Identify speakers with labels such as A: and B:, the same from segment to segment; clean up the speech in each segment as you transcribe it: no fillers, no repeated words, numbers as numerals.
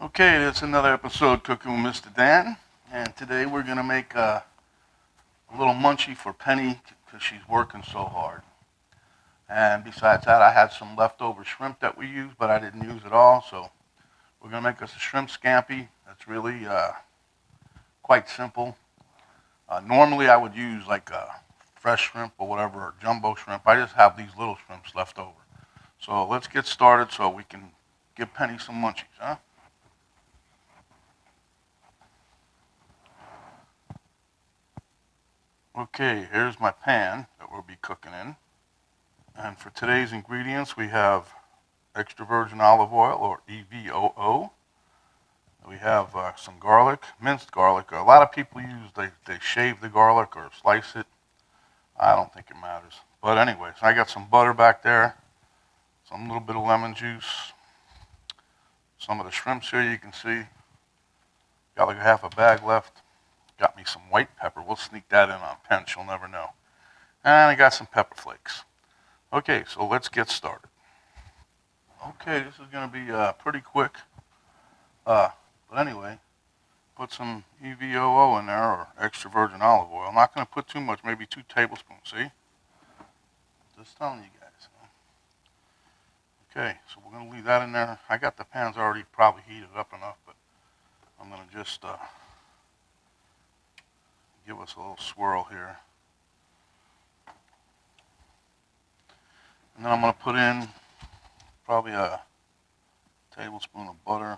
A: Okay, it's another episode Cooking with MrDan, and today we're going to make a little munchie for Penny because she's working so hard. And besides that, I had some leftover shrimp that we used, but I didn't use it all, so we're going to make us a shrimp scampi. That's really quite simple. Normally I would use like fresh shrimp or whatever, or jumbo shrimp. I just have these little shrimps left over. So let's get started so we can give Penny some munchies, huh? Okay, here's my pan that we'll be cooking in. And for today's ingredients, we have extra virgin olive oil, or EVOO. We have some garlic, minced garlic. A lot of people they shave the garlic or slice it. I don't think it matters. But anyways, I got some butter back there, some little bit of lemon juice, some of the shrimps here you can see. Got like half a bag left. Got me some white pepper. We'll sneak that in on Pen. She'll never know. And I got some pepper flakes. Okay, so let's get started. Okay, this is going to be pretty quick. But anyway, put some EVOO in there, or extra virgin olive oil. I'm not going to put too much, maybe 2 tablespoons, see? Just telling you guys. Okay, so we're going to leave that in there. I got the pans already probably heated up enough, but I'm going to just give us a little swirl here. And then I'm going to put in probably a tablespoon of butter.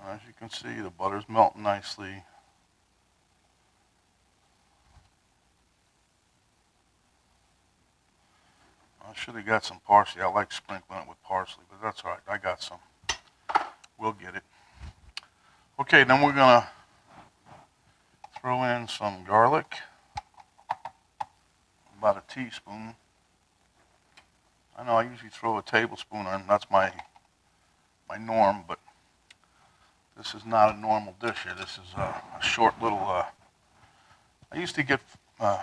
A: As you can see, the butter's melting nicely. I should have got some parsley. I like sprinkling it with parsley, but that's all right. I got some. We'll get it. Okay, then we're going to throw in some garlic, about a teaspoon. I know I usually throw a tablespoon in. That's my norm, but this is not a normal dish here. This is a short little, I used to get, one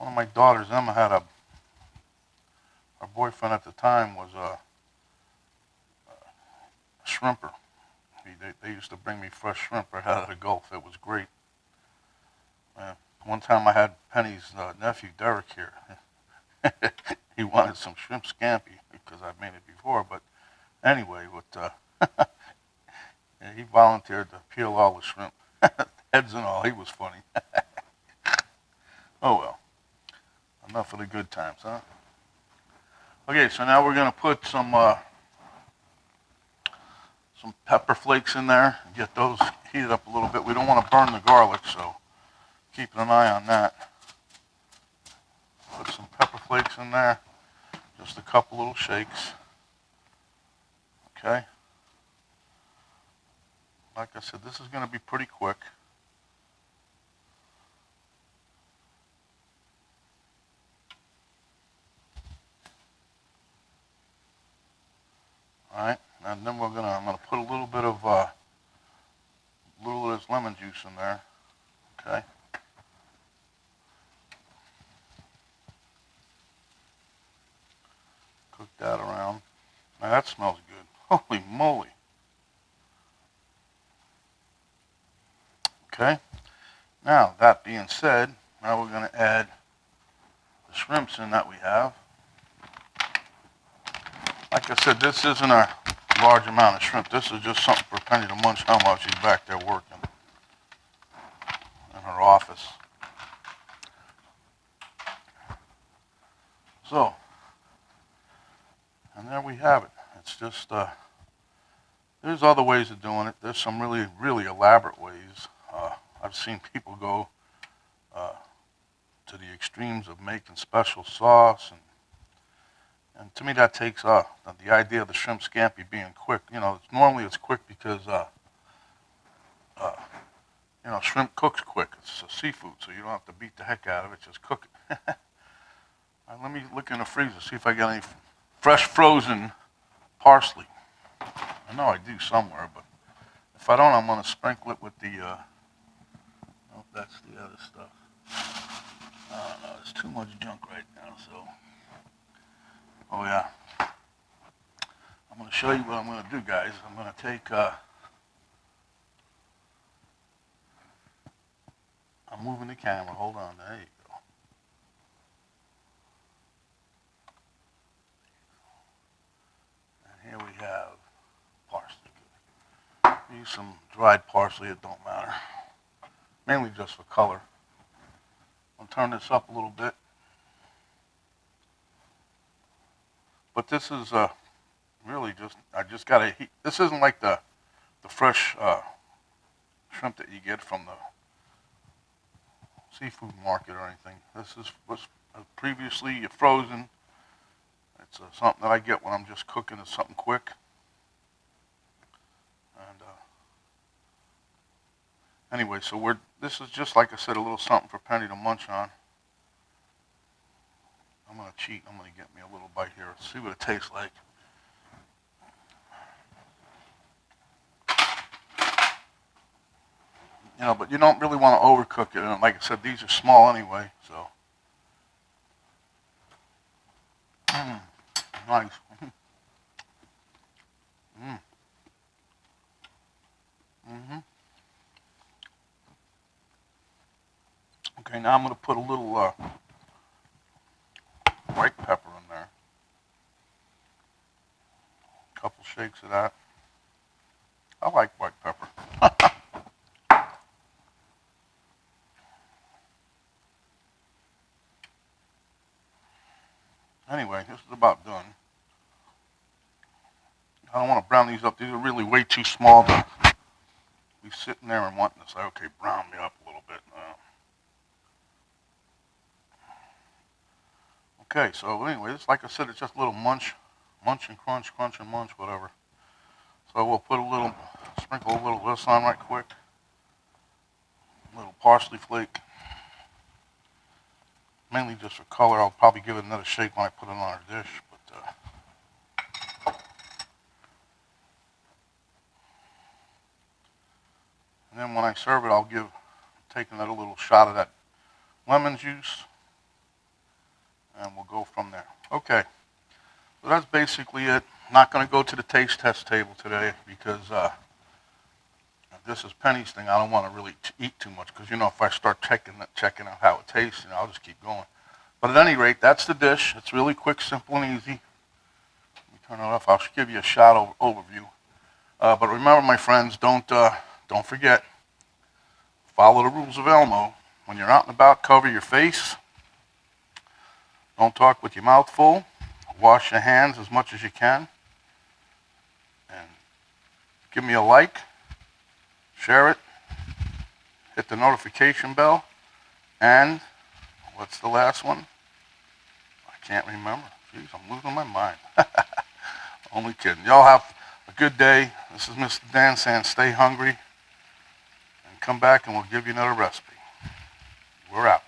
A: of my daughters, Emma, had her boyfriend at the time was a shrimper. They used to bring me fresh shrimp right out of the Gulf. It was great. One time I had Penny's nephew, Derek, here. He wanted some shrimp scampi because I've made it before. But anyway, he volunteered to peel all the shrimp, heads and all. He was funny. Oh well, enough of the good times, huh? Okay, so now we're going to put some pepper flakes in there and get those heated up a little bit. We don't want to burn the garlic, so keeping an eye on that. Put some pepper flakes in there, just a couple little shakes. Okay. Like I said, this is going to be pretty quick. All right, and then I'm gonna put a little bit of this lemon juice in there. Okay. Cook that around. Now that smells good. Holy moly. Okay. Now that being said, now we're gonna add the shrimps in that we have. Like I said, this isn't a large amount of shrimp. This is just something for Penny to munch on while she's back there working in her office. So, and there we have it. It's just, there's other ways of doing it. There's some really, really elaborate ways. I've seen people go to the extremes of making special sauce, and to me that takes the idea of the shrimp scampi being quick. You know, normally it's quick because shrimp cooks quick. It's a seafood, so you don't have to beat the heck out of it. Just cook it. Let me look in the freezer, see if I got any fresh frozen parsley. I know I do somewhere, but if I don't, I'm going to sprinkle it with the, oh, that's the other stuff. I don't know, it's too much junk right now, so. Oh yeah. I'm going to show you what I'm going to do, guys. I'm going to take, I'm moving the camera. Hold on. There you go. And here we have parsley. Use some dried parsley. It don't matter. Mainly just for color. I'll turn this up a little bit. But this is really just, I just got to heat. This isn't like the fresh shrimp that you get from the seafood market or anything. This is was previously frozen. It's something that I get when I'm just cooking. It's something quick. And anyway, so this is just, like I said, a little something for Penny to munch on. I'm going to cheat. I'm going to get me a little bite here. See what it tastes like. You know, but you don't really want to overcook it. And like I said, these are small anyway, so. Nice. Okay, now I'm going to put a little white pepper in there. A couple shakes of that. I like white pepper. Anyway, this is about done. I don't want to brown these up. These are really way too small to be sitting there and wanting to say, okay, brown me up a little bit. Okay, so anyway, this, like I said, it's just a little munch and crunch, crunch and munch, whatever. So we'll put sprinkle a little of this on right quick. A little parsley flake. Mainly just for color. I'll probably give it another shake when I put it on our dish. But and then when I serve it, I'll take another little shot of that lemon juice. And we'll go from there. Okay. So that's basically it. Not going to go to the taste test table today because this is Penny's thing. I don't want to really eat too much because, you know, if I start checking out how it tastes, you know, I'll just keep going. But at any rate, that's the dish. It's really quick, simple, and easy. Let me turn it off. I'll give you a shot overview. But remember, my friends, don't forget, follow the rules of Elmo. When you're out and about, cover your face. Don't talk with your mouth full. Wash your hands as much as you can. And give me a like. Share it. Hit the notification bell. And what's the last one? I can't remember. Jeez, I'm losing my mind. Only kidding. Y'all have a good day. This is MrDan saying stay hungry. And come back and we'll give you another recipe. We're out.